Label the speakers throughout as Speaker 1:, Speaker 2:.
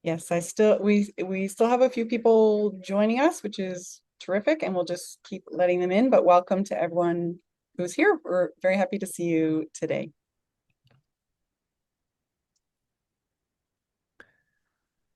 Speaker 1: Yes, we still have a few people joining us, which is terrific, and we'll just keep letting them in. But welcome to everyone who's here. We're very happy to see you today.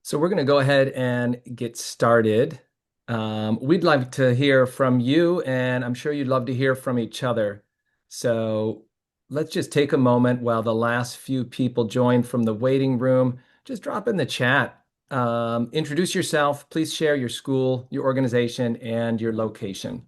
Speaker 2: So we're going to go ahead and get started. We'd like to hear from you, and I'm sure you'd love to hear from each other. So let's just take a moment while the last few people join from the waiting room. Just drop in the chat. Introduce yourself. Please share your school, your organization, and your location.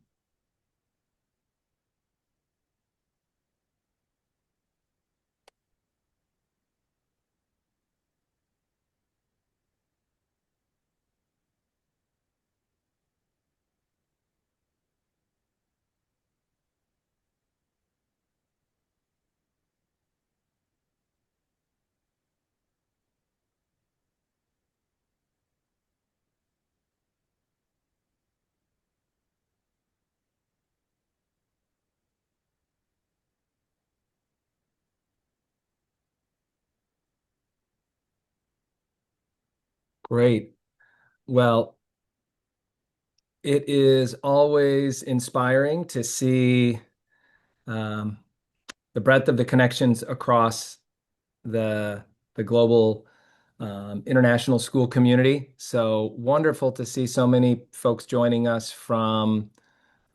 Speaker 2: Great. Well, it is always inspiring to see um, the breadth of the connections across the the global international school community. So wonderful to see so many folks joining us from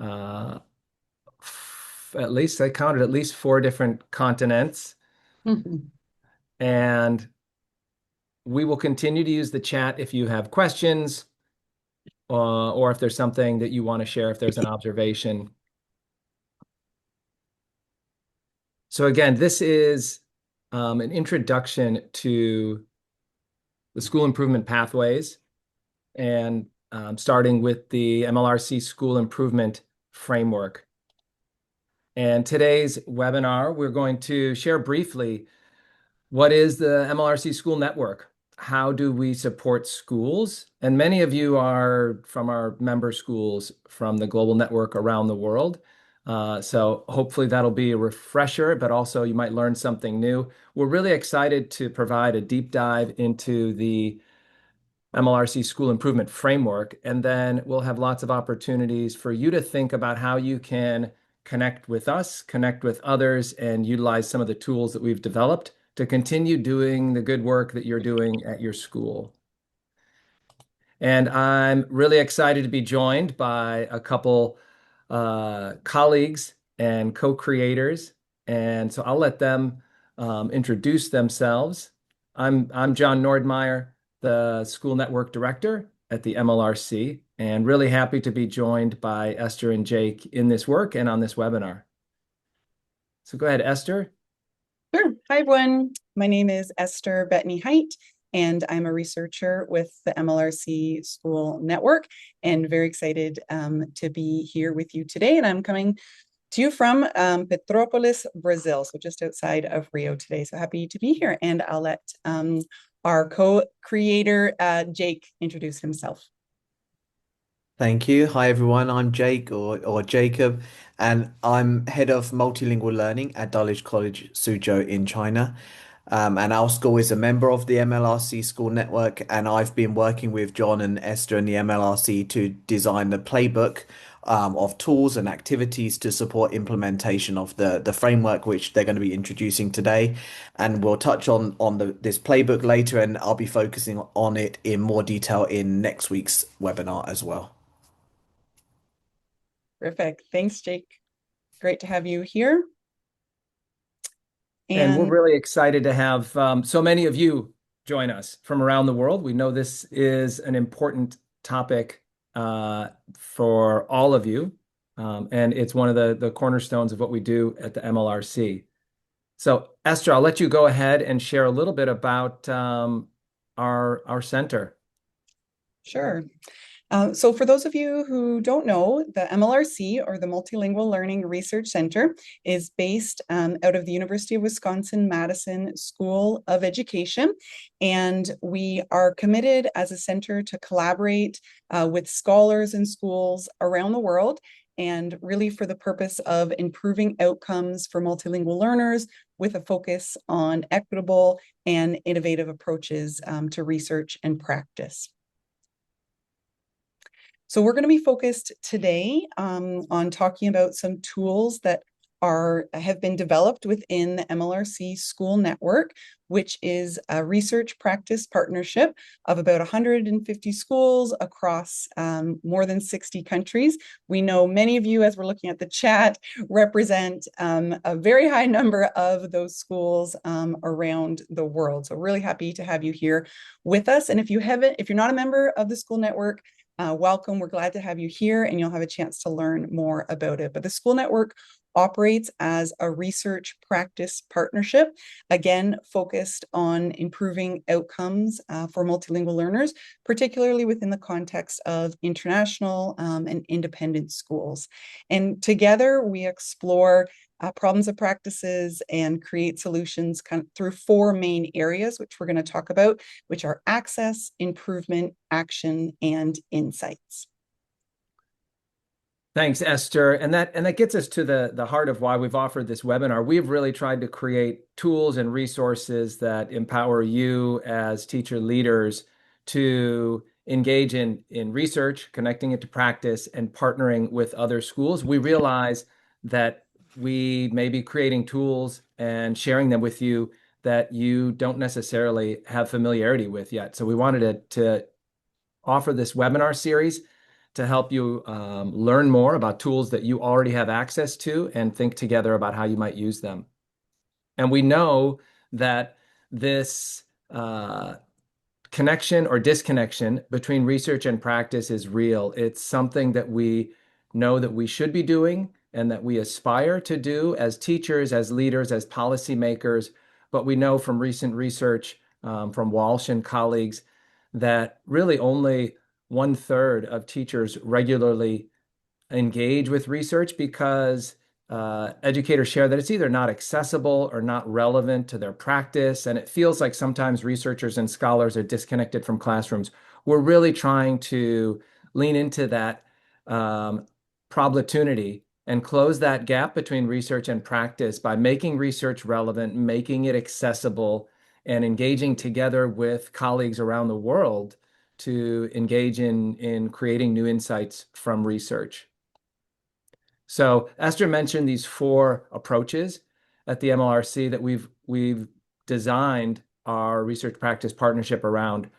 Speaker 2: uh, at least I counted at least four different continents. And we will continue to use the chat if you have questions or if there's something that you want to share, if there's an observation. So again, this is an introduction to the school improvement pathways and starting with the MLRC School Improvement Framework. And today's webinar, we're going to share briefly what is the MLRC School Network? How do we support schools? And many of you are from our member schools from the global network around the world. So hopefully that'll be a refresher, but also you might learn something new. We're really excited to provide a deep dive into the MLRC School Improvement Framework, and then we'll have lots of opportunities for you to think about how you can connect with us, connect with others, and utilize some of the tools that we've developed to continue doing the good work that you're doing at your school. And I'm really excited to be joined by a couple colleagues and co-creators. And so I'll let them introduce themselves. I'm John Nordmeyer, the School Network Director at the MLRC, and really happy to be joined by Esther and Jake in this work and on this webinar. So go ahead, Esther.
Speaker 1: Sure. Hi, everyone. My name is Esther Bettany Height, and I'm a researcher with the MLRC School Network, and very excited to be here with you today. And I'm coming to you from Petrópolis, Brazil, so just outside of Rio today. So happy to be here. And I'll let our co-creator, Jake, introduce himself.
Speaker 3: Thank you. Hi, everyone. I'm Jake or Jacob, and I'm head of multilingual learning at Dulwich College, Suzhou in China. And our school is a member of the MLRC School Network, and I've been working with John and Esther and the MLRC to design the playbook of tools and activities to support implementation of the framework, which they're going to be introducing today. And we'll touch on this playbook later, and I'll be focusing on it in more detail in next week's webinar as well.
Speaker 1: Perfect. Thanks, Jake. Great to have you here.
Speaker 2: And we're
Speaker 1: And
Speaker 2: really excited to have so many of you join us from around the world. We know this is an important topic for all of you, and it's one of the cornerstones of what we do at the MLRC. So, Esther, I'll let you go ahead and share a little bit about our center.
Speaker 1: sure. So for those of you who don't know, the MLRC, or the Multilingual Learning Research Center, is based out of the University of Wisconsin-Madison School of Education. And we are committed as a center to collaborate with scholars and schools around the world, and really for the purpose of improving outcomes for multilingual learners with a focus on equitable and innovative approaches to research and practice. So we're going to be focused today on talking about some tools that have been developed within the MLRC School Network, which is a research practice partnership of about 150 schools across more than 60 countries. We know many of you, as we're looking at the chat, represent a very high number of those schools around the world. So really happy to have you here with us. And if you're not a member of the School Network, welcome. We're glad to have you here, and you'll have a chance to learn more about it. But the School Network operates as a research practice partnership, again, focused on improving outcomes for multilingual learners, particularly within the context of international and independent schools. And together we explore problems of practices and create solutions through four main areas, which we're going to talk about, which are access, improvement, action, and insights.
Speaker 2: Thanks, Esther. And that gets us to the heart of why we've offered this webinar. We've really tried to create tools and resources that empower you as teacher leaders to engage in research, connecting it to practice, and partnering with other schools. We realize that we may be creating tools and sharing them with you that you don't necessarily have familiarity with yet. So we wanted to offer this webinar series to help you learn more about tools that you already have access to and think together about how you might use them. And we know that this connection or disconnection between research and practice is real. It's something that we know that we should be doing and that we aspire to do as teachers, as leaders, as policymakers. But we know from recent research from Walsh and colleagues that really only 1/3 of teachers regularly engage with research because educators share that it's either not accessible or not relevant to their practice. And it feels like sometimes researchers and scholars are disconnected from classrooms. We're really trying to lean into that opportunity and close that gap between research and practice by making research relevant, making it accessible, and engaging together with colleagues around the world to engage in creating new insights from research. So Esther mentioned these four approaches at the MLRC that we've designed our research practice partnership around.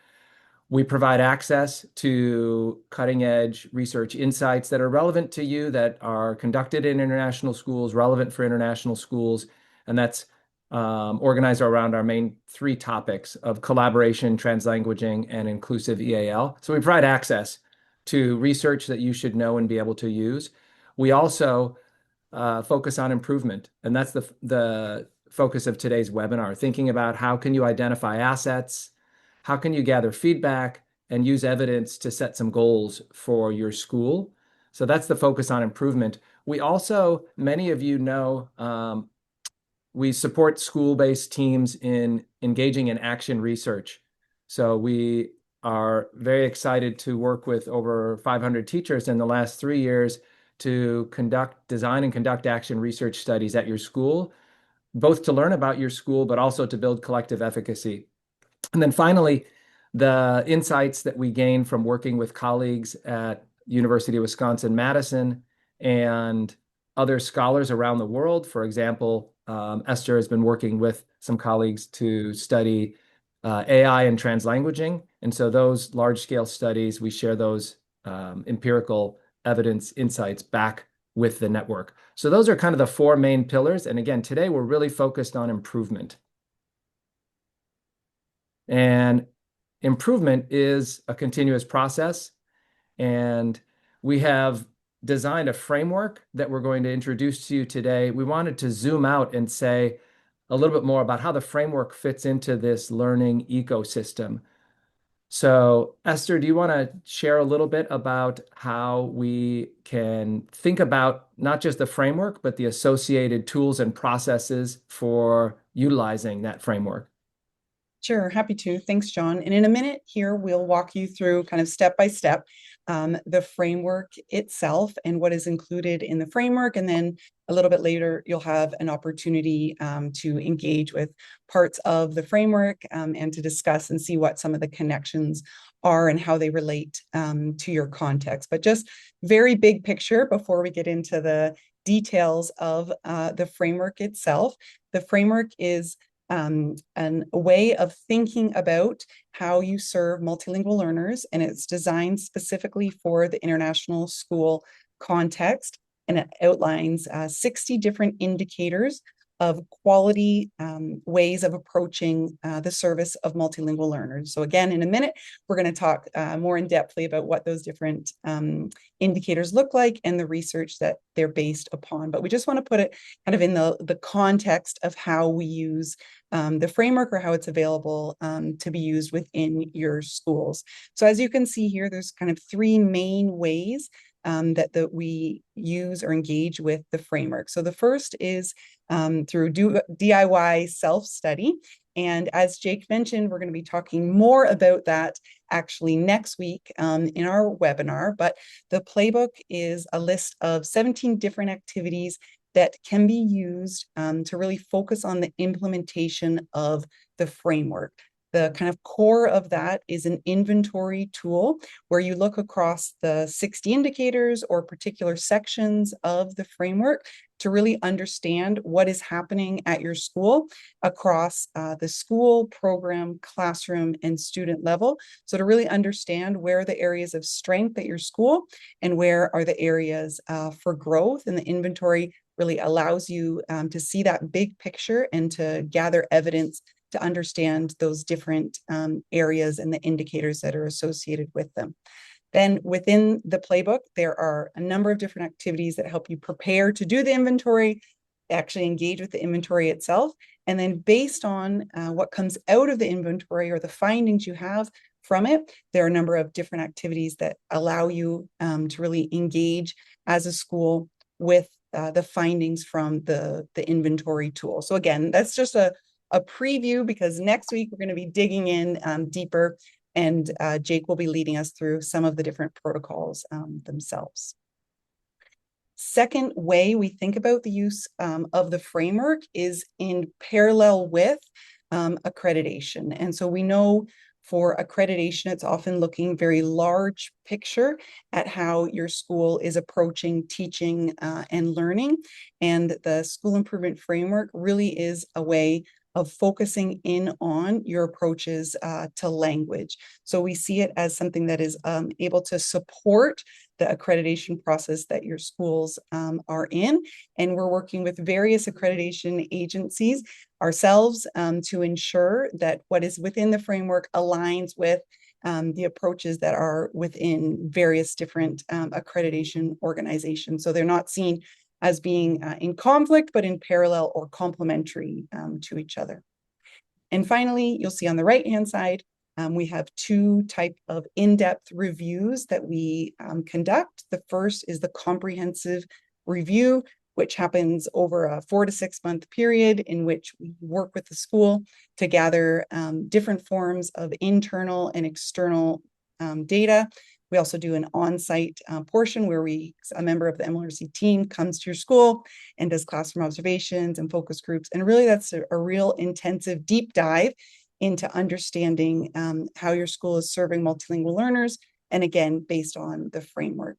Speaker 2: We provide access to cutting-edge research insights that are relevant to you, that are conducted in international schools, relevant for international schools, and that's organized around our main three topics of collaboration, translanguaging, and inclusive EAL. So we provide access to research that you should know and be able to use. We also focus on improvement, and that's the focus of today's webinar, thinking about how can you identify assets, how can you gather feedback, and use evidence to set some goals for your school. So that's the focus on improvement. We also, many of you know, we support school-based teams in engaging in action research. So we are very excited to work with over 500 teachers in the last 3 years to design and conduct action research studies at your school, both to learn about your school, but also to build collective efficacy. And then finally, the insights that we gain from working with colleagues at University of Wisconsin-Madison and other scholars around the world. For example, Esther has been working with some colleagues to study AI and translanguaging. And so those large-scale studies, we share those empirical evidence insights back with the network. So those are kind of the four main pillars. And again, today we're really focused on improvement. And improvement is a continuous process. And we have designed a framework that we're going to introduce to you today. We wanted to zoom out and say a little bit more about how the framework fits into this learning ecosystem. So Esther, do you want to share a little bit about how we can think about not just the framework, but the associated tools and processes for utilizing that framework?
Speaker 1: Sure, happy to. Thanks, John. And in a minute here, we'll walk you through kind of step by step the framework itself and what is included in the framework. And then a little bit later, you'll have an opportunity to engage with parts of the framework and to discuss and see what some of the connections are and how they relate to your context. But just very big picture before we get into the details of the framework itself. The framework is a way of thinking about how you serve multilingual learners, and it's designed specifically for the international school context, and it outlines 60 different indicators of quality ways of approaching the service of multilingual learners. So again, in a minute, we're going to talk more in depthly about what those different indicators look like and the research that they're based upon. But we just want to put it kind of in the context of how we use the framework or how it's available to be used within your schools. So as you can see here, there's kind of three main ways that we use or engage with the framework. So the first is through DIY self-study. And as Jake mentioned, we're going to be talking more about that actually next week in our webinar. But the playbook is a list of 17 different activities that can be used to really focus on the implementation of the framework. The kind of core of that is an inventory tool where you look across the 60 indicators or particular sections of the framework to really understand what is happening at your school across the school, program, classroom, and student level. So to really understand where are the areas of strength at your school and where are the areas for growth. And the inventory really allows you to see that big picture and to gather evidence to understand those different areas and the indicators that are associated with them. Then within the playbook, there are a number of different activities that help you prepare to do the inventory, actually engage with the inventory itself. And then based on what comes out of the inventory or the findings you have from it, there are a number of different activities that allow you to really engage as a school with the findings from the inventory tool. So again, that's just a preview because next week we're going to be digging in deeper, and Jake will be leading us through some of the different protocols themselves. Second way we think about the use of the framework is in parallel with accreditation. And so we know for accreditation, it's often looking very large picture at how your school is approaching teaching and learning. And the School Improvement Framework really is a way of focusing in on your approaches to language. So we see it as something that is able to support the accreditation process that your schools are in. And we're working with various accreditation agencies ourselves to ensure that what is within the framework aligns with the approaches that are within various different accreditation organizations. So they're not seen as being in conflict, but in parallel or complementary to each other. And finally, you'll see on the right-hand side, we have two types of in-depth reviews that we conduct. The first is the comprehensive review, which happens over a 4 to 6 month period in which we work with the school to gather different forms of internal and external data. We also do an on-site portion where a member of the MLRC team comes to your school and does classroom observations and focus groups. And really that's a real intensive deep dive into understanding how your school is serving multilingual learners, and again, based on the framework.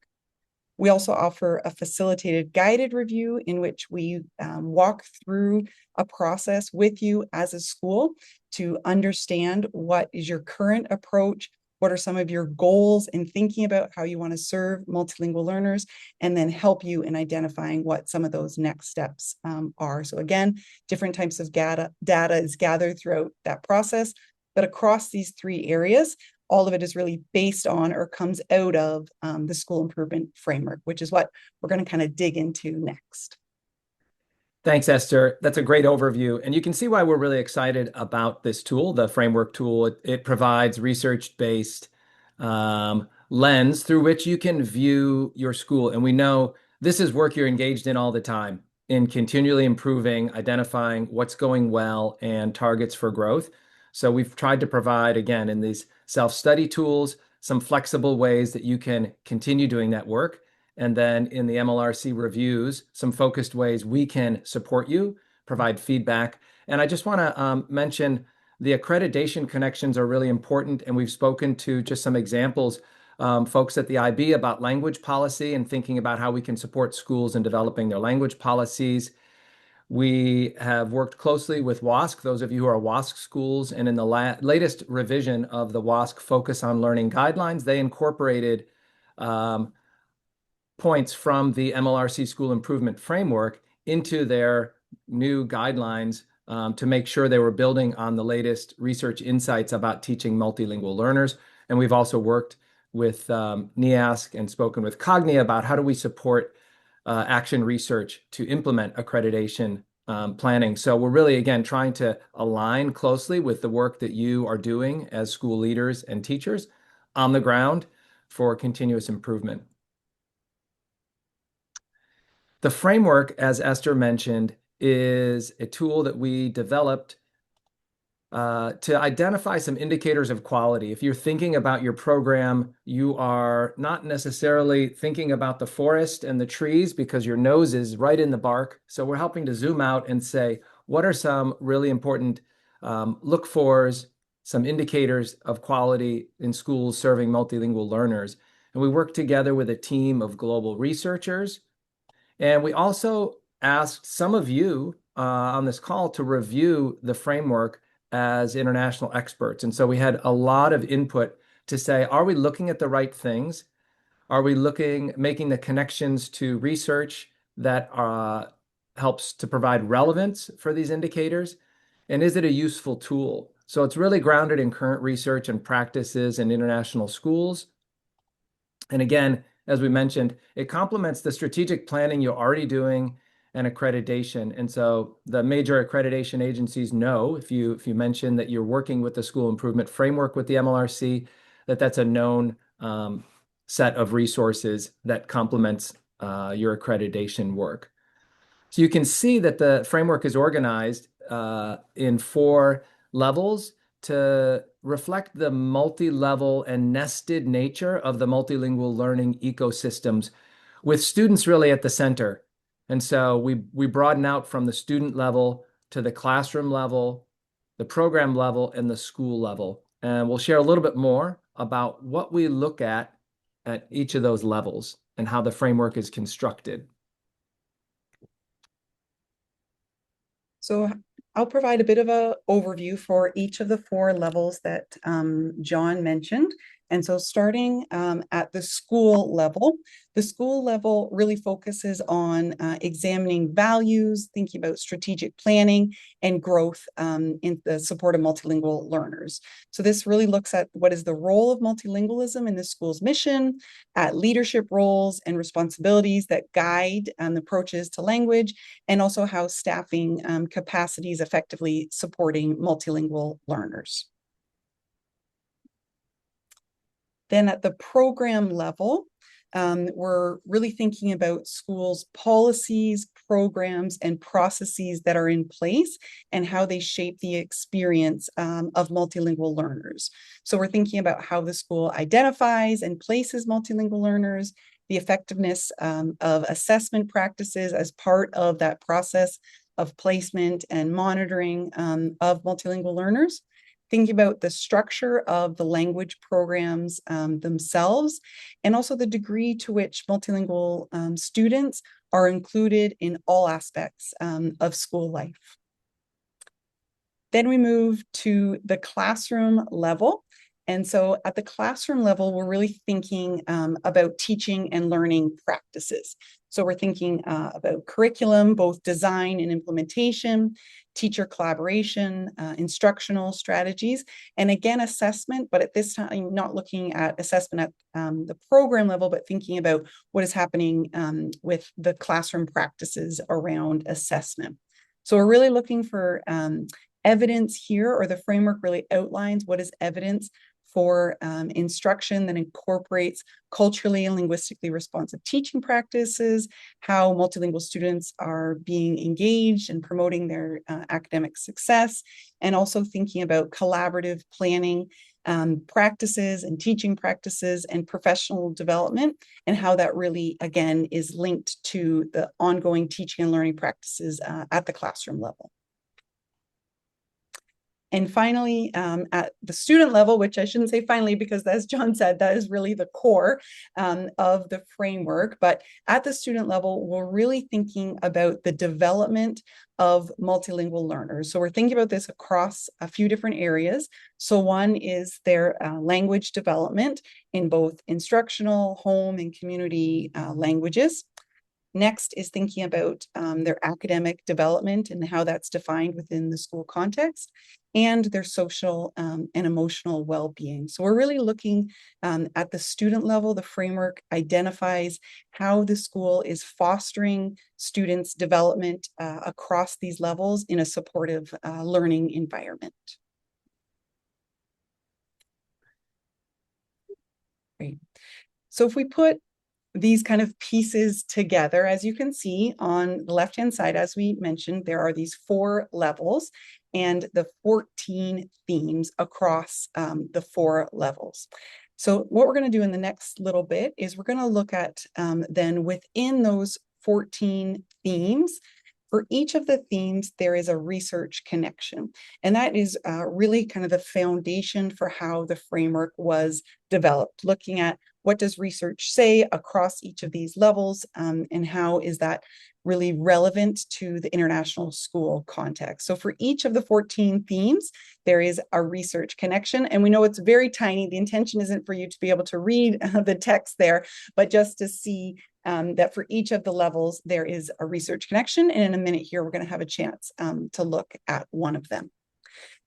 Speaker 1: We also offer a facilitated guided review in which we walk through a process with you as a school to understand what is your current approach, what are some of your goals in thinking about how you want to serve multilingual learners, and then help you in identifying what some of those next steps are. So again, different types of data is gathered throughout that process, but across these three areas, all of it is really based on or comes out of the School Improvement Framework, which is what we're going to kind of dig into next.
Speaker 2: Thanks, Esther. That's a great overview. And you can see why we're really excited about this tool, the framework tool. It provides research-based lens through which you can view your school. And we know this is work you're engaged in all the time, in continually improving, identifying what's going well and targets for growth. So we've tried to provide, again, in these self-study tools, some flexible ways that you can continue doing that work. And then in the MLRC reviews, some focused ways we can support you, provide feedback. And I just want to mention the accreditation connections are really important. And we've spoken to just some examples, folks at the IB about language policy and thinking about how we can support schools in developing their language policies. We have worked closely with WASC, those of you who are WASC schools, and in the latest revision of the WASC Focus on Learning Guidelines, they incorporated points from the MLRC School Improvement Framework into their new guidelines to make sure they were building on the latest research insights about teaching multilingual learners. And we've also worked with NEASC and spoken with Cognia about how do we support action research to implement accreditation planning. So we're really, again, trying to align closely with the work that you are doing as school leaders and teachers on the ground for continuous improvement. The framework, as Esther mentioned, is a tool that we developed to identify some indicators of quality. If you're thinking about your program, you are not necessarily thinking about the forest and the trees because your nose is right in the bark. So we're helping to zoom out and say, what are some really important look-fors, some indicators of quality in schools serving multilingual learners? And we work together with a team of global researchers. And we also asked some of you on this call to review the framework as international experts. And so we had a lot of input to say, are we looking at the right things? Are we making the connections to research that helps to provide relevance for these indicators? And is it a useful tool? So it's really grounded in current research and practices in international schools. And again, as we mentioned, it complements the strategic planning you're already doing and accreditation. And so the major accreditation agencies know, if you mention that you're working with the School Improvement Framework with the MLRC, that's a known set of resources that complements your accreditation work. So you can see that the framework is organized in 4 levels to reflect the multi-level and nested nature of the multilingual learning ecosystems, with students really at the center. And so we broaden out from the student level to the classroom level, the program level, and the school level. And we'll share a little bit more about what we look at each of those levels and how the framework is constructed.
Speaker 1: So I'll provide a bit of an overview for each of the 4 levels that John mentioned. And so starting at the school level really focuses on examining values, thinking about strategic planning and growth in the support of multilingual learners. So this really looks at what is the role of multilingualism in the school's mission, at leadership roles and responsibilities that guide approaches to language, and also how staffing capacities effectively supporting multilingual learners. Then at the program level, we're really thinking about schools' policies, programs, and processes that are in place and how they shape the experience of multilingual learners. So we're thinking about how the school identifies and places multilingual learners, the effectiveness of assessment practices as part of that process of placement and monitoring of multilingual learners. Thinking about the structure of the language programs themselves, and also the degree to which multilingual students are included in all aspects of school life. Then we move to the classroom level. And so at the classroom level, we're really thinking about teaching and learning practices. So we're thinking about curriculum, both design and implementation, teacher collaboration, instructional strategies, and again, assessment, but at this time, not looking at assessment at the program level, but thinking about what is happening with the classroom practices around assessment. So we're really looking for evidence here, or the framework really outlines what is evidence for instruction that incorporates culturally and linguistically responsive teaching practices, how multilingual students are being engaged and promoting their academic success, and also thinking about collaborative planning practices and teaching practices and professional development, and how that really, again, is linked to the ongoing teaching and learning practices at the classroom level. And finally, at the student level, which I shouldn't say finally, because as John said, that is really the core of the framework. But at the student level, we're really thinking about the development of multilingual learners. So we're thinking about this across a few different areas. So one is their language development in both instructional, home, and community languages. Next is thinking about their academic development and how that's defined within the school context, and their social and emotional well-being. So we're really looking at the student level. The framework identifies how the school is fostering students' development across these levels in a supportive learning environment. Great. So if we put these kind of pieces together, as you can see on the left-hand side, as we mentioned, there are these 4 levels and the 14 themes across the 4 levels. So what we're going to do in the next little bit is we're going to look at then within those 14 themes. For each of the themes, there is a research connection, and that is really kind of the foundation for how the framework was developed, looking at what does research say across each of these levels, and how is that really relevant to the international school context. So for each of the 14 themes, there is a research connection, and we know it's very tiny. The intention isn't for you to be able to read the text there, but just to see that for each of the levels, there is a research connection. And in a minute here, we're going to have a chance to look at one of them.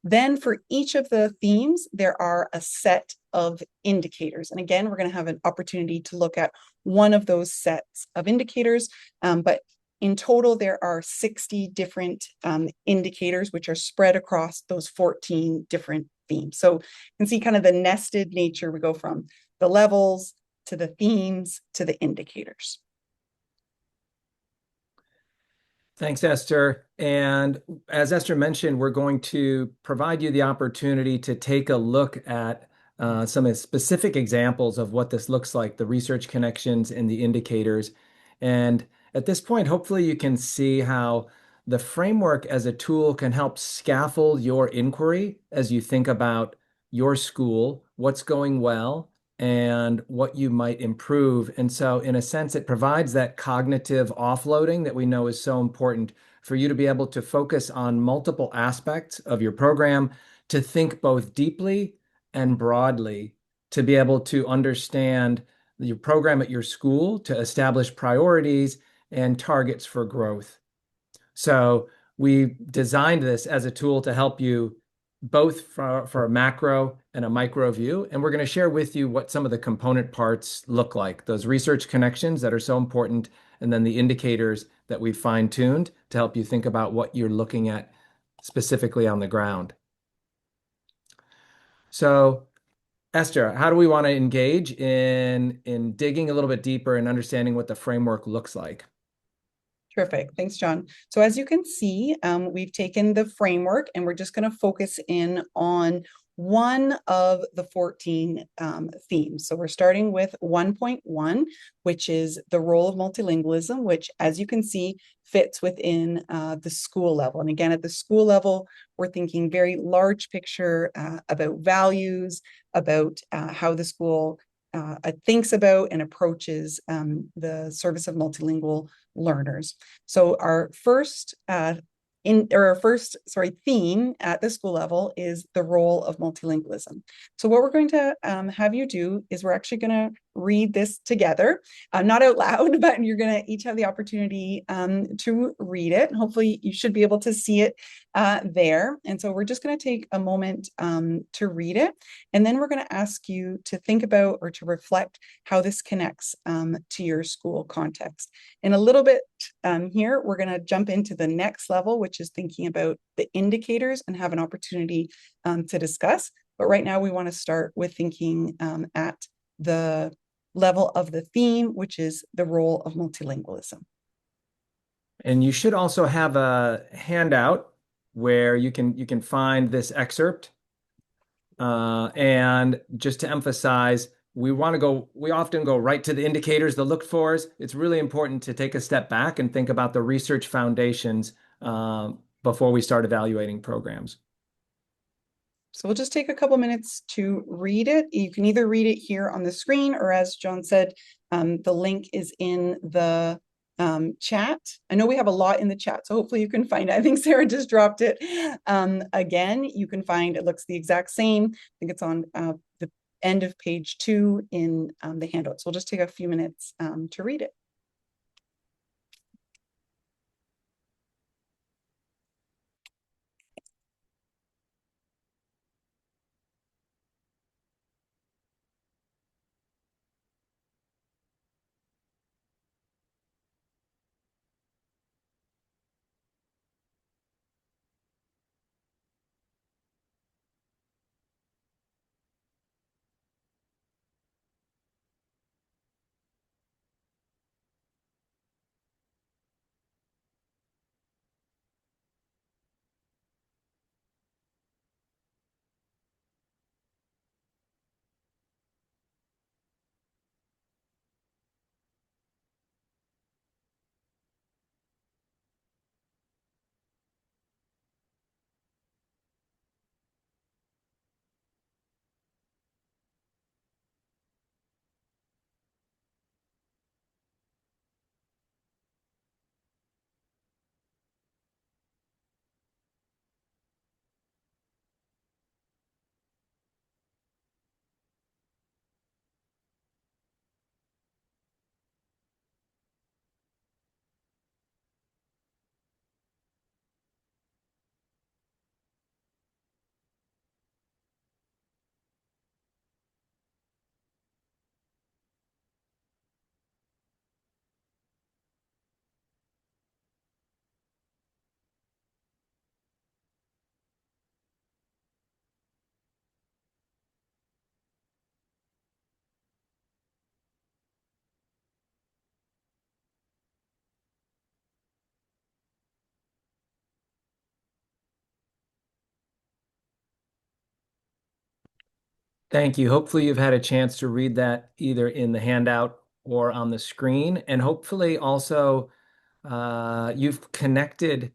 Speaker 1: Then for each of the themes, there are a set of indicators. And again, we're going to have an opportunity to look at one of those sets of indicators. But in total, there are 60 different indicators, which are spread across those 14 different themes. So you can see kind of the nested nature. We go from the levels to the themes to the indicators.
Speaker 2: Thanks, Esther. And as Esther mentioned, we're going to provide you the opportunity to take a look at some specific examples of what this looks like, the research connections and the indicators. And at this point, hopefully you can see how the framework as a tool can help scaffold your inquiry as you think about your school, what's going well, and what you might improve. And so in a sense, it provides that cognitive offloading that we know is so important for you to be able to focus on multiple aspects of your program, to think both deeply and broadly, to be able to understand your program at your school, to establish priorities and targets for growth. So we designed this as a tool to help you both for a macro and a micro view. And we're going to share with you what some of the component parts look like, those research connections that are so important, and then the indicators that we've fine-tuned to help you think about what you're looking at specifically on the ground. So Esther, how do we want to engage in digging a little bit deeper and understanding what the framework looks like?
Speaker 1: Terrific. Thanks, John. So as you can see, we've taken the framework and we're just going to focus in on one of the 14 themes. So we're starting with 1.1, which is the role of multilingualism, which, as you can see, fits within the school level. And again, at the school level, we're thinking very large picture about values, about how the school thinks about and approaches the service of multilingual learners. So our first theme at the school level is the role of multilingualism. So what we're going to have you do is we're actually going to read this together, not out loud, but you're going to each have the opportunity to read it. And hopefully you should be able to see it there. And so we're just going to take a moment to read it. And then we're going to ask you to think about or to reflect how this connects to your school context. In a little bit here, we're going to jump into the next level, which is thinking about the indicators and have an opportunity to discuss. But right now we want to start with thinking at the level of the theme, which is the role of multilingualism.
Speaker 2: And you should also have a handout where you can find this excerpt. And just to emphasize, we often go right to the indicators, the look fors. It's really important to take a step back and think about the research foundations before we start evaluating programs.
Speaker 1: So we'll just take a couple minutes to read it. You can either read it here on the screen, or as John said, the link is in the chat. I know we have a lot in the chat, so hopefully you can find it. I think Sarah just dropped it. Again, you can find, it looks the exact same. I think it's on the end of page 2 in the handout. So we'll just take a few minutes to read it.
Speaker 2: Thank you. Hopefully you've had a chance to read that either in the handout or on the screen. And hopefully also you've connected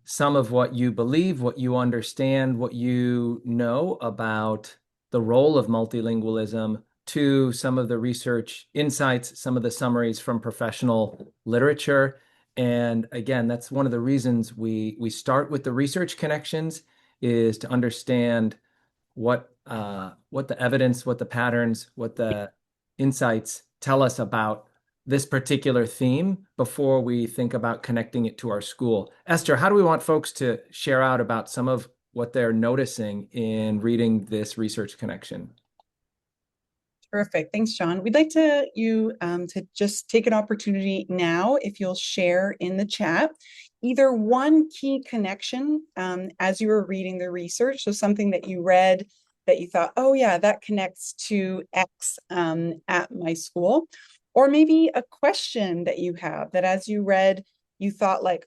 Speaker 2: some of what you believe, what you understand, what you know about the role of multilingualism to some of the research insights, some of the summaries from professional literature. And again, that's one of the reasons we start with the research connections, is to understand what the evidence, what the patterns, what the insights tell us about this particular theme before we think about connecting it to our school. Esther, how do we want folks to share out about some of what they're noticing in reading this research connection?
Speaker 1: Terrific. Thanks, John. We'd like you to just take an opportunity now, if you'll share in the chat, either one key connection as you were reading the research. So something that you read that you thought, oh yeah, that connects to X at my school. Or maybe a question that you have that as you read, you thought like,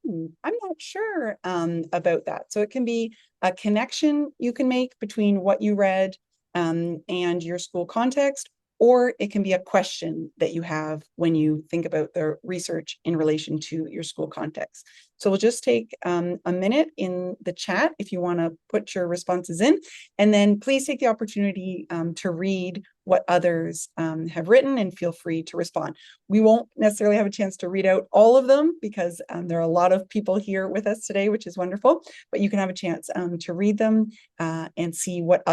Speaker 1: I'm not sure about that. So it can be a connection you can make between what you read and your school context, or it can be a question that you have when you think about the research in relation to your school context. So we'll just take a minute in the chat if you want to put your responses in, and then please take the opportunity to read what others have written and feel free to respond. We won't necessarily have a chance to read out all of them because there are a lot of people here with us today, which is wonderful, but you can have a chance to read them and see what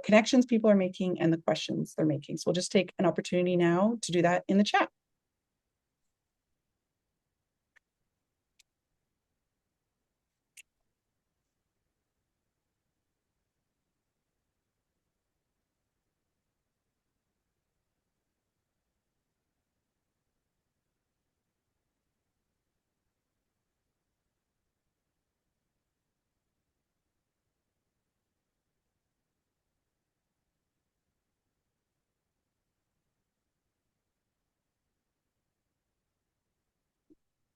Speaker 1: connections people are making and the questions they're making. So we'll just take an opportunity now to do that in the chat.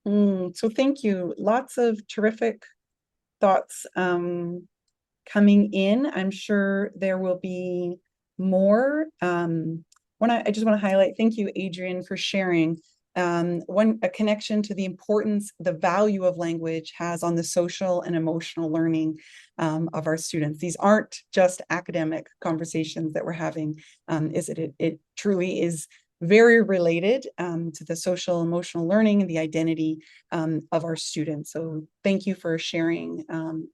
Speaker 1: So thank you. Lots of terrific thoughts coming in. I'm sure there will be more. I just want to highlight, thank you, Adrian, for sharing a connection to the importance, the value of language has on the social and emotional learning of our students. These aren't just academic conversations that we're having, it truly is very related to the social emotional learning and the identity of our students. So thank you for sharing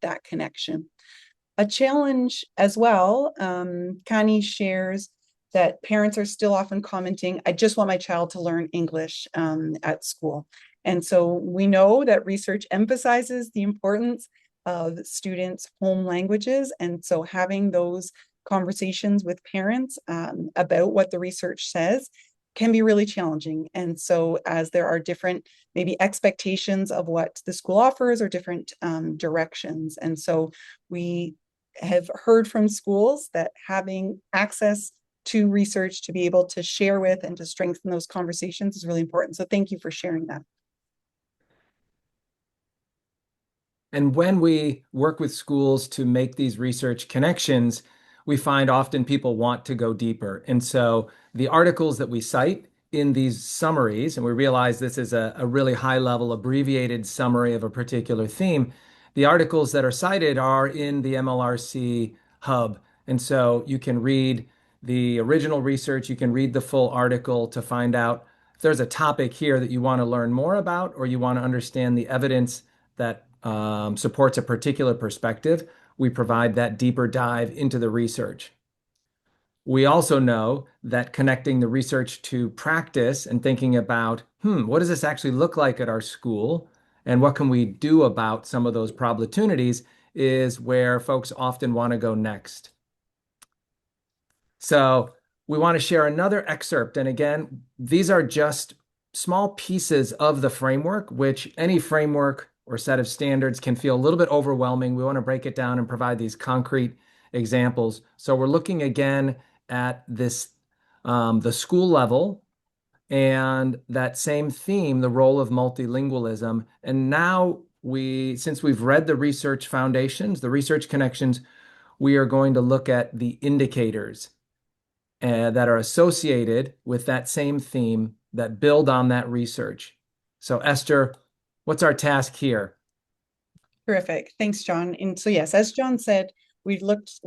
Speaker 1: that connection. A challenge as well, Connie shares that parents are still often commenting, I just want my child to learn English at school. And so we know that research emphasizes the importance of students' home languages. And so having those conversations with parents about what the research says can be really challenging. And so as there are different maybe expectations of what the school offers or different directions. And so we have heard from schools that having access to research to be able to share with and to strengthen those conversations is really important. So thank you for sharing that.
Speaker 2: And when we work with schools to make these research connections, we find often people want to go deeper. And so the articles that we cite in these summaries, and we realize this is a really high level abbreviated summary of a particular theme, the articles that are cited are in the MLRC hub. And so you can read the original research, you can read the full article to find out if there's a topic here that you want to learn more about or you want to understand the evidence that supports a particular perspective. We provide that deeper dive into the research. We also know that connecting the research to practice and thinking about, what does this actually look like at our school? And what can we do about some of those opportunities is where folks often want to go next. So we want to share another excerpt. And again, these are just small pieces of the framework, which any framework or set of standards can feel a little bit overwhelming. We want to break it down and provide these concrete examples. So we're looking again at this, the school level and that same theme, the role of multilingualism. And now since we've read the research foundations, the research connections, we are going to look at the indicators that are associated with that same theme that build on that research. So Esther, what's our task here?
Speaker 1: Terrific. Thanks, John. And so yes, as John said, we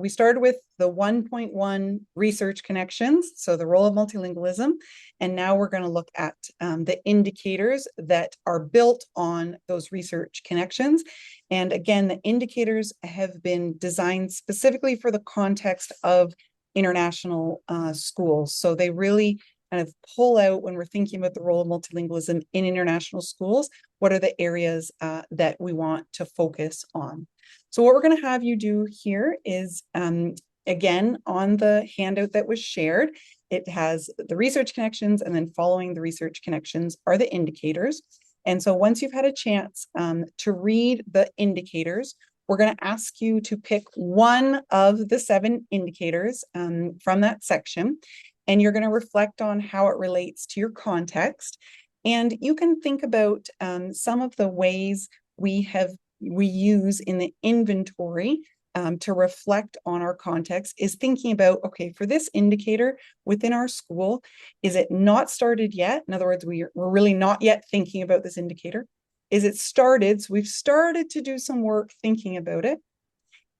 Speaker 1: started with the 1.1 research connections, so the role of multilingualism, and now we're going to look at the indicators that are built on those research connections. And again, the indicators have been designed specifically for the context of international schools. So they really kind of pull out, when we're thinking about the role of multilingualism in international schools, what are the areas that we want to focus on. So what we're going to have you do here is, again, on the handout that was shared, it has the research connections, and then following the research connections are the indicators. And so once you've had a chance to read the indicators, we're going to ask you to pick one of the 7 indicators from that section, and you're going to reflect on how it relates to your context. And you can think about some of the ways we use in the inventory to reflect on our context is thinking about, okay, for this indicator within our school, is it not started yet? In other words, we're really not yet thinking about this indicator. Is it started? So we've started to do some work thinking about it.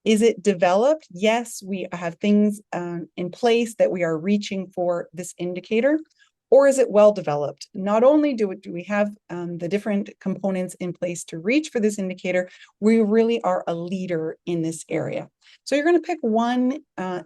Speaker 1: Is it developed? Yes, we have things in place that we are reaching for this indicator. Or is it well developed? Not only do we have the different components in place to reach for this indicator, we really are a leader in this area. So you're going to pick one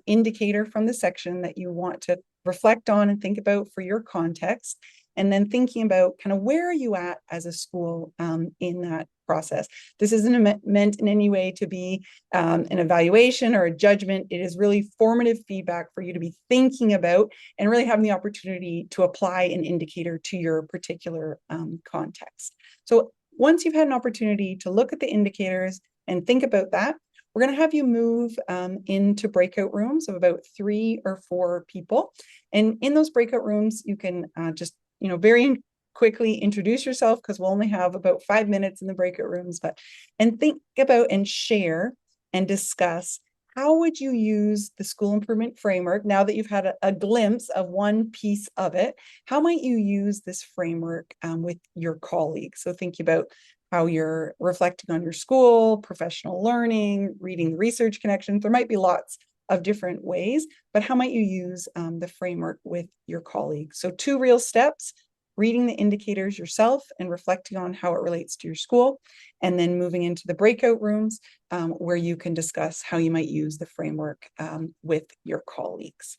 Speaker 1: indicator from the section that you want to reflect on and think about for your context, and then thinking about kind of where are you at as a school in that process. This isn't meant in any way to be an evaluation or a judgment. It is really formative feedback for you to be thinking about and really having the opportunity to apply an indicator to your particular context. So once you've had an opportunity to look at the indicators and think about that, we're going to have you move into breakout rooms of about 3 or 4 people. And in those breakout rooms, you can just, very quickly introduce yourself because we'll only have about 5 minutes in the breakout rooms, and think about and share and discuss how would you use the school improvement framework now that you've had a glimpse of one piece of it? How might you use this framework with your colleagues? So think about how you're reflecting on your school, professional learning, reading the research connections. There might be lots of different ways, but how might you use the framework with your colleagues? So 2 real steps: reading the indicators yourself and reflecting on how it relates to your school, and then moving into the breakout rooms where you can discuss how you might use the framework with your colleagues.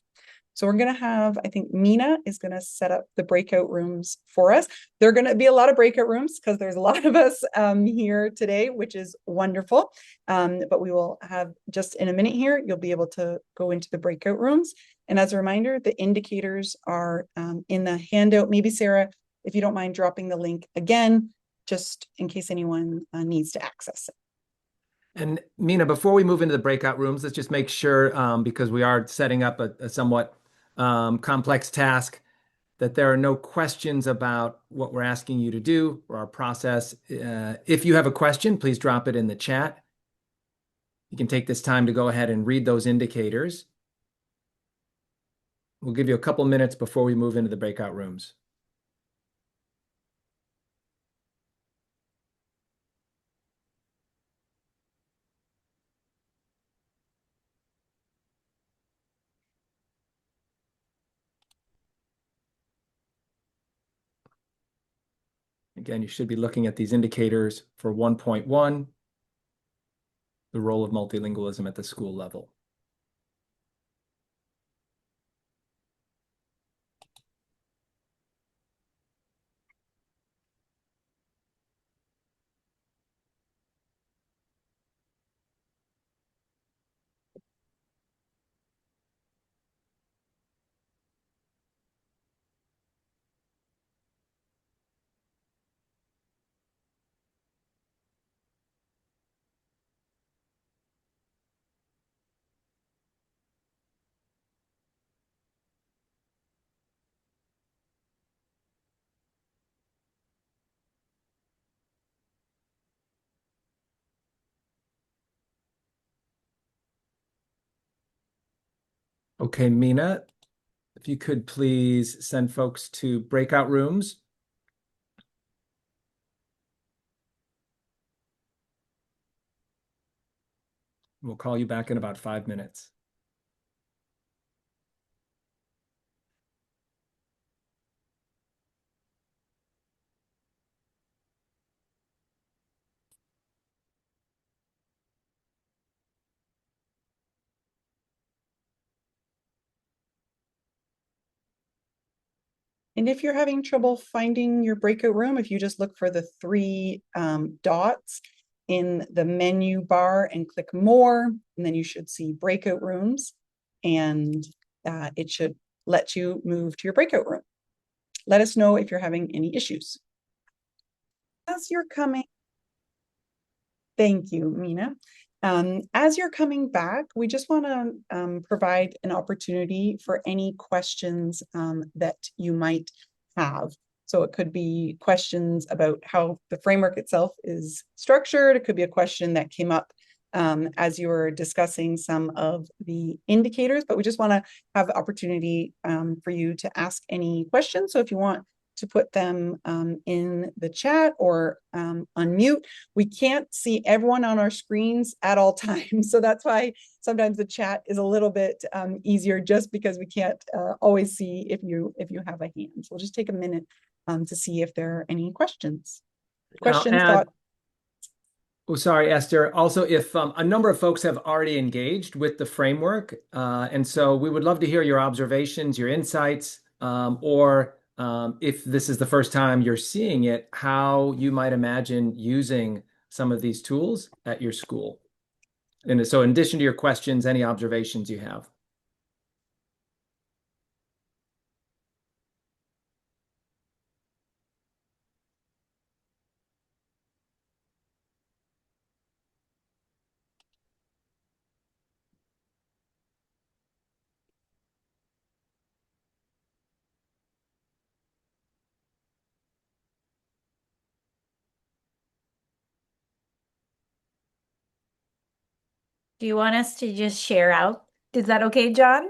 Speaker 1: So we're going to have, I think Mina is going to set up the breakout rooms for us. There are going to be a lot of breakout rooms because there's a lot of us here today, which is wonderful. But we will have, just in a minute here, you'll be able to go into the breakout rooms. And as a reminder, the indicators are in the handout. Maybe Sarah, if you don't mind dropping the link again, just in case anyone needs to access it.
Speaker 2: And Mina, before we move into the breakout rooms, let's just make sure, because we are setting up a somewhat complex task, that there are no questions about what we're asking you to do or our process. If you have a question, please drop it in the chat. You can take this time to go ahead and read those indicators. We'll give you a couple minutes before we move into the breakout rooms. Again, you should be looking at these indicators for 1.1, the role of multilingualism at the school level. Okay, Mina, if you could please send folks to breakout rooms. We'll call you back in about 5 minutes.
Speaker 1: And if you're having trouble finding your breakout room, if you just look for the 3 dots in the menu bar and click more, and then you should see breakout rooms, and it should let you move to your breakout room. Let us know if you're having any issues. As you're coming, thank you, Mina. As you're coming back, we just want to provide an opportunity for any questions that you might have. So it could be questions about how the framework itself is structured. It could be a question that came up as you were discussing some of the indicators, but we just want to have the opportunity for you to ask any questions. So if you want to put them in the chat or unmute. We can't see everyone on our screens at all times. So that's why sometimes the chat is a little bit easier, just because we can't always see if you have a hand. So we'll just take a minute to see if there are any questions. Questions, thoughts?
Speaker 2: Oh, sorry, Esther. Also, if a number of folks have already engaged with the framework, and so we would love to hear your observations, your insights, or if this is the first time you're seeing it, how you might imagine using some of these tools at your school. And so in addition to your questions, any observations you have.
Speaker 4: Do you want us to just share out? Is that okay, John?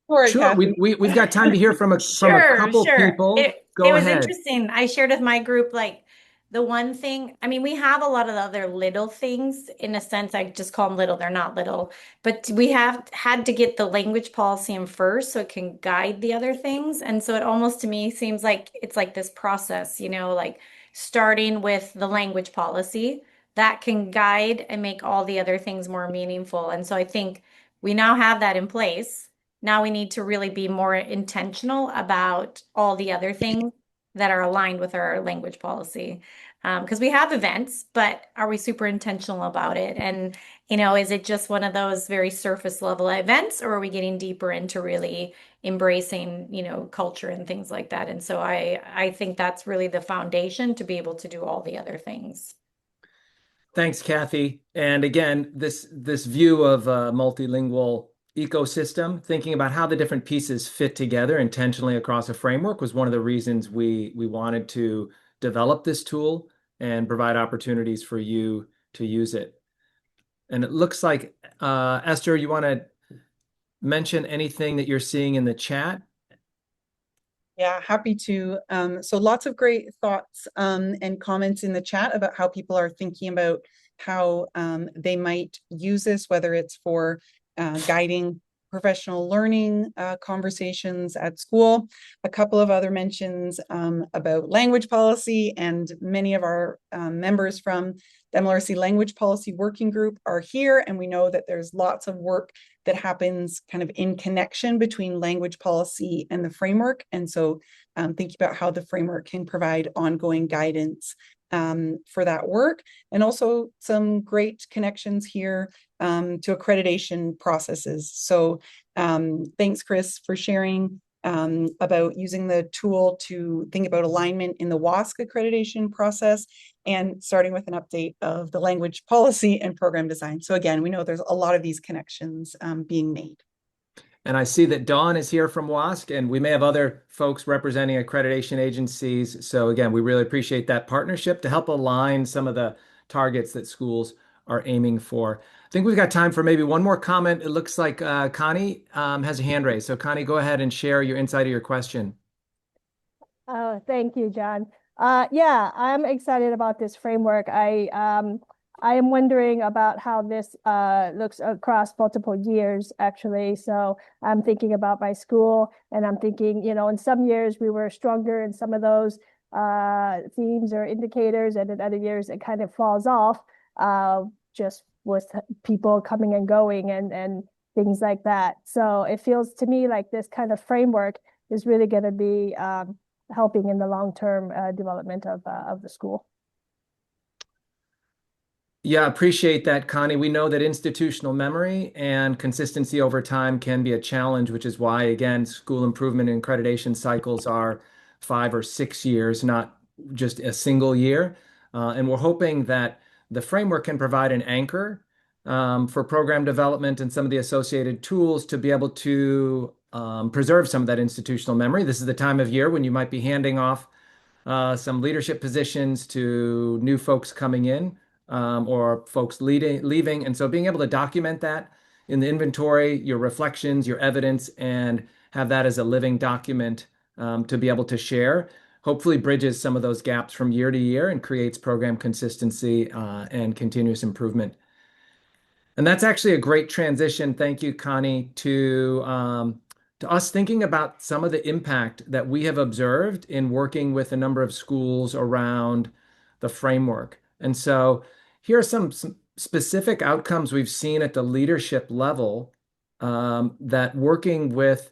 Speaker 1: All right,
Speaker 2: Sure,
Speaker 1: Kathy.
Speaker 2: we've got time to hear from a
Speaker 4: Sure,
Speaker 2: couple
Speaker 4: sure.
Speaker 2: people.
Speaker 4: It
Speaker 2: Go
Speaker 4: was
Speaker 2: ahead.
Speaker 4: interesting. I shared with my group like the one thing, I mean, we have a lot of the other little things in a sense. I just call them little, they're not little, but we have had to get the language policy in first so it can guide the other things. And so it almost to me seems like it's like this process, like starting with the language policy that can guide and make all the other things more meaningful. And so I think we now have that in place. Now we need to really be more intentional about all the other things that are aligned with our language policy. Because we have events, but are we super intentional about it? And, is it just one of those very surface level events, or are we getting deeper into really embracing, culture and things like that? And so I think that's really the foundation to be able to do all the other things.
Speaker 2: Thanks, Kathy. And again, this view of a multilingual ecosystem, thinking about how the different pieces fit together intentionally across a framework was one of the reasons we wanted to develop this tool and provide opportunities for you to use it. And it looks like, Esther, you want to mention anything that you're seeing in the chat?
Speaker 1: Yeah, happy to. So lots of great thoughts and comments in the chat about how people are thinking about how they might use this, whether it's for guiding professional learning conversations at school. A couple of other mentions about language policy, and many of our members from the MLRC Language Policy Working Group are here, and we know that there's lots of work that happens kind of in connection between language policy and the framework. And so thinking about how the framework can provide ongoing guidance for that work, and also some great connections here to accreditation processes. So thanks, Chris, for sharing about using the tool to think about alignment in the WASC accreditation process, and starting with an update of the language policy and program design. So again, we know there's a lot of these connections being made.
Speaker 2: And I see that Dawn is here from WASC, and we may have other folks representing accreditation agencies. So again, we really appreciate that partnership to help align some of the targets that schools are aiming for. I think we've got time for maybe one more comment. It looks like Connie has a hand raised. So Connie, go ahead and share your insight of your question.
Speaker 5: Oh, thank you, John. Yeah, I'm excited about this framework. I am wondering about how this looks across multiple years, actually. So I'm thinking about my school, and I'm thinking, in some years we were stronger in some of those themes or indicators, and in other years it kind of falls off just with people coming and going and things like that. So it feels to me like this kind of framework is really going to be helping in the long-term development of the school.
Speaker 2: Yeah, appreciate that, Connie. We know that institutional memory and consistency over time can be a challenge, which is why, again, school improvement and accreditation cycles are 5 or 6 years, not just a single year. And we're hoping that the framework can provide an anchor for program development and some of the associated tools to be able to preserve some of that institutional memory. This is the time of year when you might be handing off some leadership positions to new folks coming in, or folks leaving. And so being able to document that in the inventory, your reflections, your evidence, and have that as a living document to be able to share, hopefully bridges some of those gaps from year to year and creates program consistency and continuous improvement. And that's actually a great transition. Thank you, Connie, to us thinking about some of the impact that we have observed in working with a number of schools around the framework. And so here are some specific outcomes we've seen at the leadership level that working with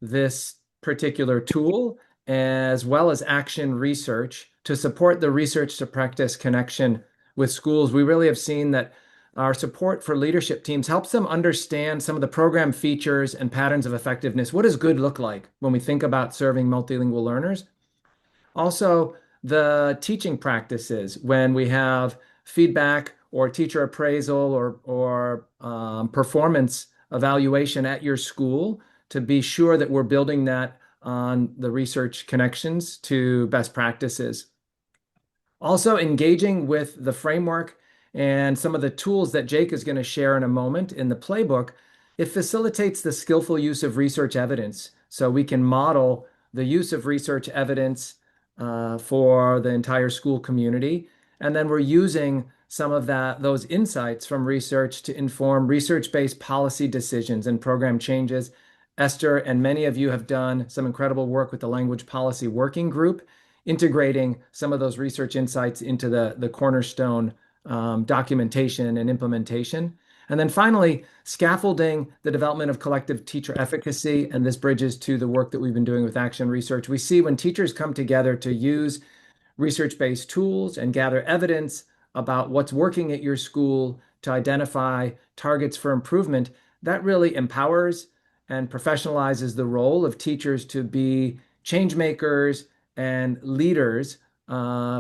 Speaker 2: this particular tool, as well as action research to support the research to practice connection with schools, we really have seen that our support for leadership teams helps them understand some of the program features and patterns of effectiveness. What does good look like when we think about serving multilingual learners? Also, the teaching practices when we have feedback or teacher appraisal or performance evaluation at your school, to be sure that we're building that on the research connections to best practices. Also, engaging with the framework and some of the tools that Jake is going to share in a moment in the playbook, it facilitates the skillful use of research evidence. So we can model the use of research evidence for the entire school community. And then we're using some of those insights from research to inform research-based policy decisions and program changes. Esther and many of you have done some incredible work with the Language Policy Working Group, integrating some of those research insights into the cornerstone documentation and implementation. And then finally, scaffolding the development of collective teacher efficacy. And this bridges to the work that we've been doing with Action Research. We see when teachers come together to use research-based tools and gather evidence about what's working at your school to identify targets for improvement, that really empowers and professionalizes the role of teachers to be change makers and leaders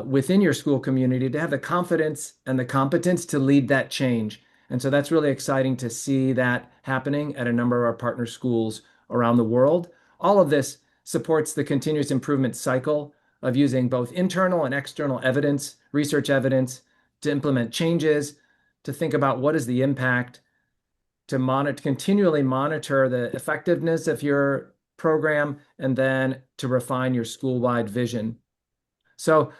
Speaker 2: within your school community, to have the confidence and the competence to lead that change. And so that's really exciting to see that happening at a number of our partner schools around the world. All of this supports the continuous improvement cycle of using both internal and external evidence, research evidence, to implement changes, to think about what is the impact, to continually monitor the effectiveness of your program, and then to refine your school-wide vision. So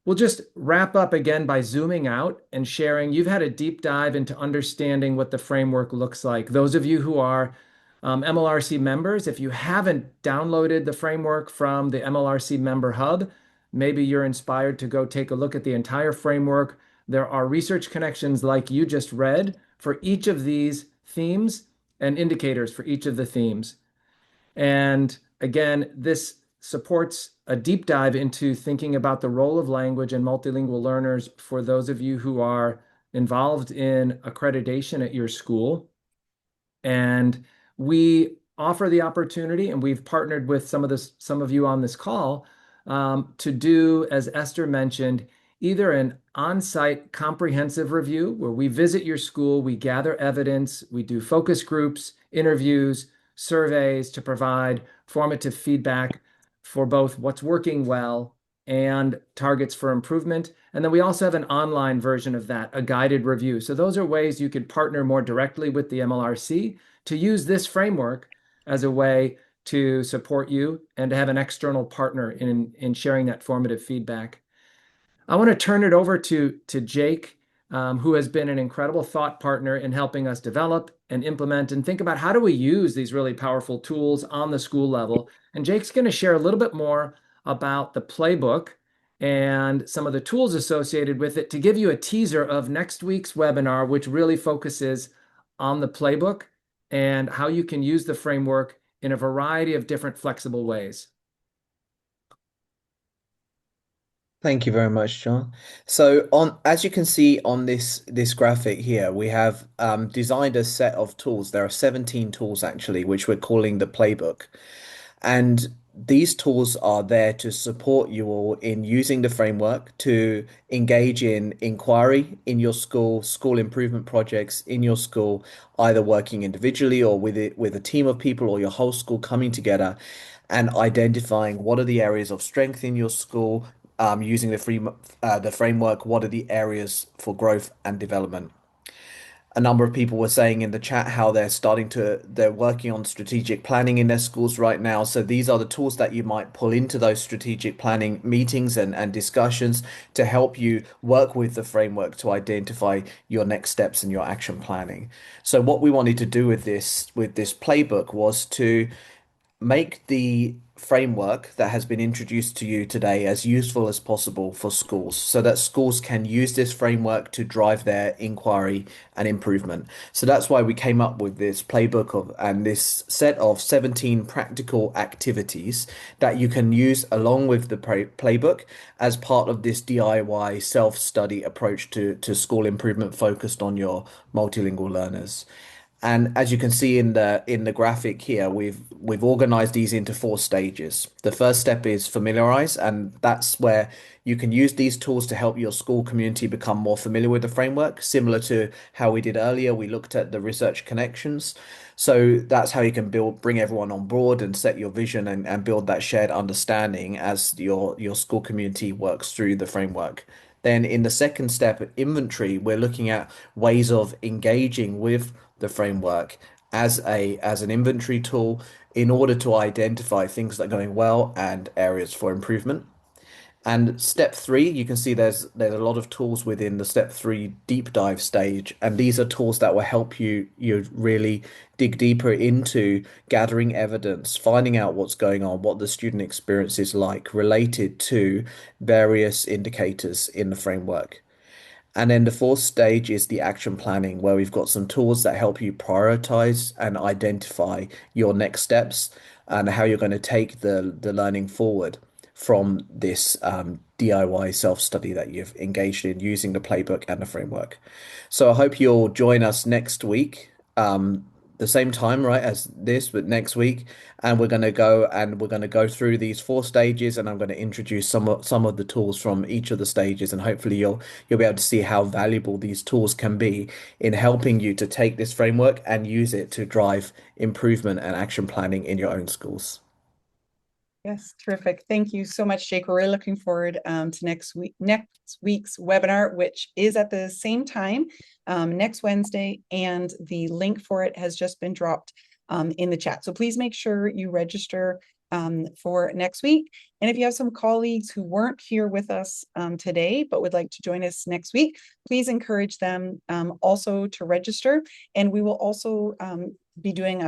Speaker 2: we'll just wrap up again by zooming out and sharing. You've had a deep dive into understanding what the framework looks like. Those of you who are MLRC members, if you haven't downloaded the framework from the MLRC Member Hub, maybe you're inspired to go take a look at the entire framework. There are research connections like you just read for each of these themes and indicators for each of the themes. And again, this supports a deep dive into thinking about the role of language and multilingual learners for those of you who are involved in accreditation at your school. And we offer the opportunity, and we've partnered with some of you on this call to do, as Esther mentioned, either an on-site comprehensive review where we visit your school, we gather evidence, we do focus groups, interviews, surveys to provide formative feedback for both what's working well and targets for improvement. And then we also have an online version of that, a guided review. So those are ways you could partner more directly with the MLRC to use this framework as a way to support you and to have an external partner in sharing that formative feedback. I want to turn it over to Jake, who has been an incredible thought partner in helping us develop and implement and think about how do we use these really powerful tools on the school level. And Jake's going to share a little bit more about the playbook and some of the tools associated with it to give you a teaser of next week's webinar, which really focuses on the playbook and how you can use the framework in a variety of different flexible ways.
Speaker 3: Thank you very much, John. So as you can see on this graphic here, we have designed a set of tools. There are 17 tools actually, which we're calling the playbook. And these tools are there to support you all in using the framework to engage in inquiry in your school, school improvement projects in your school, either working individually or with a team of people or your whole school coming together and identifying what are the areas of strength in your school, using the framework, what are the areas for growth and development. A number of people were saying in the chat how they're working on strategic planning in their schools right now. So these are the tools that you might pull into those strategic planning meetings and discussions to help you work with the framework to identify your next steps in your action planning. So what we wanted to do with this playbook was to make the framework that has been introduced to you today as useful as possible for schools so that schools can use this framework to drive their inquiry and improvement. So that's why we came up with this playbook and this set of 17 practical activities that you can use along with the playbook as part of this DIY self-study approach to school improvement focused on your multilingual learners. And as you can see in the graphic here, we've organized these into 4 stages. The first step is familiarize, and that's where you can use these tools to help your school community become more familiar with the framework, similar to how we did earlier. We looked at the research connections. So that's how you can bring everyone on board and set your vision and build that shared understanding as your school community works through the framework. Then in the second step, inventory, we're looking at ways of engaging with the framework as an inventory tool in order to identify things that are going well and areas for improvement. And step three, you can see there's a lot of tools within the step three deep dive stage, and these are tools that will help you really dig deeper into gathering evidence, finding out what's going on, what the student experience is like related to various indicators in the framework. And then the fourth stage is the action planning, where we've got some tools that help you prioritize and identify your next steps and how you're going to take the learning forward from this DIY self-study that you've engaged in using the playbook and the framework. So I hope you'll join us next week, the same time, right, as this, but next week, and we're going to go through these four stages, and I'm going to introduce some of the tools from each of the stages, and hopefully you'll be able to see how valuable these tools can be in helping you to take this framework and use it to drive improvement and action planning in your own schools.
Speaker 1: Yes, terrific. Thank you so much, Jake. We're really looking forward to next week's webinar, which is at the same time next Wednesday, and the link for it has just been dropped in the chat. So please make sure you register for next week. And if you have some colleagues who weren't here with us today, but would like to join us next week, please encourage them also to register. And we will also be doing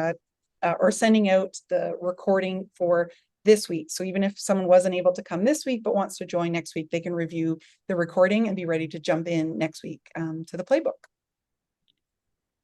Speaker 1: or sending out the recording for this week. So even if someone wasn't able to come this week, but wants to join next week, they can review the recording and be ready to jump in next week to the playbook.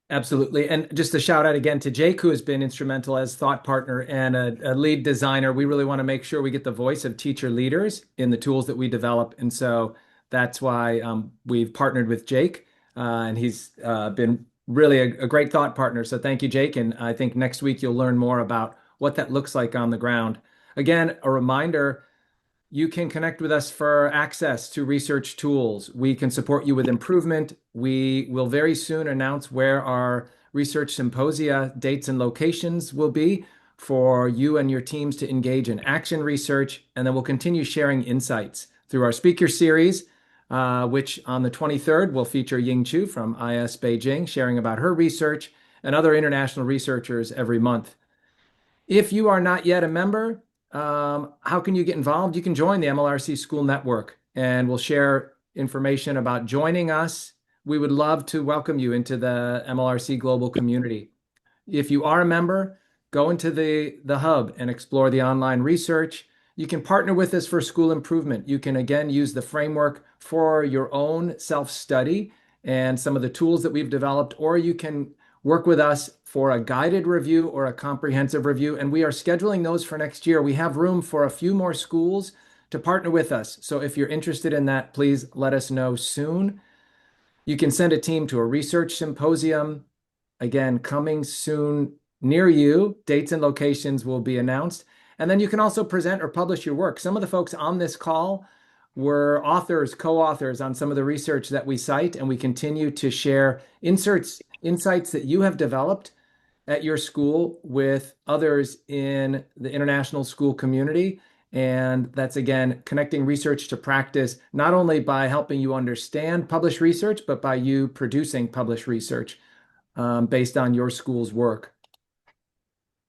Speaker 2: Absolutely. And just a shout out again to Jake, who has been instrumental as thought partner and a lead designer. We really want to make sure we get the voice of teacher leaders in the tools that we develop. And so that's why we've partnered with Jake, and he's been really a great thought partner. So thank you, Jake. And I think next week you'll learn more about what that looks like on the ground. Again, a reminder, you can connect with us for access to research tools. We can support you with improvement. We will very soon announce where our research symposia dates and locations will be for you and your teams to engage in action research. And then we'll continue sharing insights through our speaker series, which on the 23rd will feature Ying Chu from IS Beijing, sharing about her research, and other international researchers every month. If you are not yet a member, how can you get involved? You can join the MLRC School Network, and we'll share information about joining us. We would love to welcome you into the MLRC global community. If you are a member, go into the hub and explore the online research. You can partner with us for school improvement. You can, again, use the framework for your own self-study and some of the tools that we've developed, or you can work with us for a guided review or a comprehensive review. And we are scheduling those for next year. We have room for a few more schools to partner with us. So if you're interested in that, please let us know soon. You can send a team to a research symposium. Again, coming soon near you. Dates and locations will be announced. And then you can also present or publish your work. Some of the folks on this call were authors, co-authors on some of the research that we cite, and we continue to share insights that you have developed at your school with others in the international school community. And that's, again, connecting research to practice, not only by helping you understand published research, but by you producing published research based on your school's work.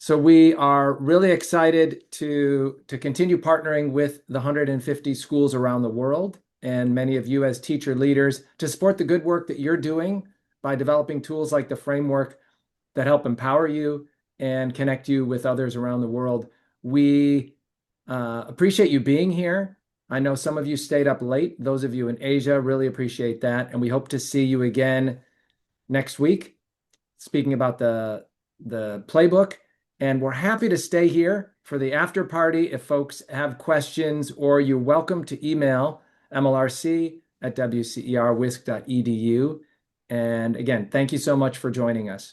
Speaker 2: So we are really excited to continue partnering with the 150 schools around the world, and many of you as teacher leaders, to support the good work that you're doing by developing tools like the framework that help empower you and connect you with others around the world. We appreciate you being here. I know some of you stayed up late. Those of you in Asia really appreciate that. And we hope to see you again next week, speaking about the playbook. And we're happy to stay here for the after party if folks have questions, or you're welcome to email mlrc@wcerwisc.edu. And again, thank you so much for joining us.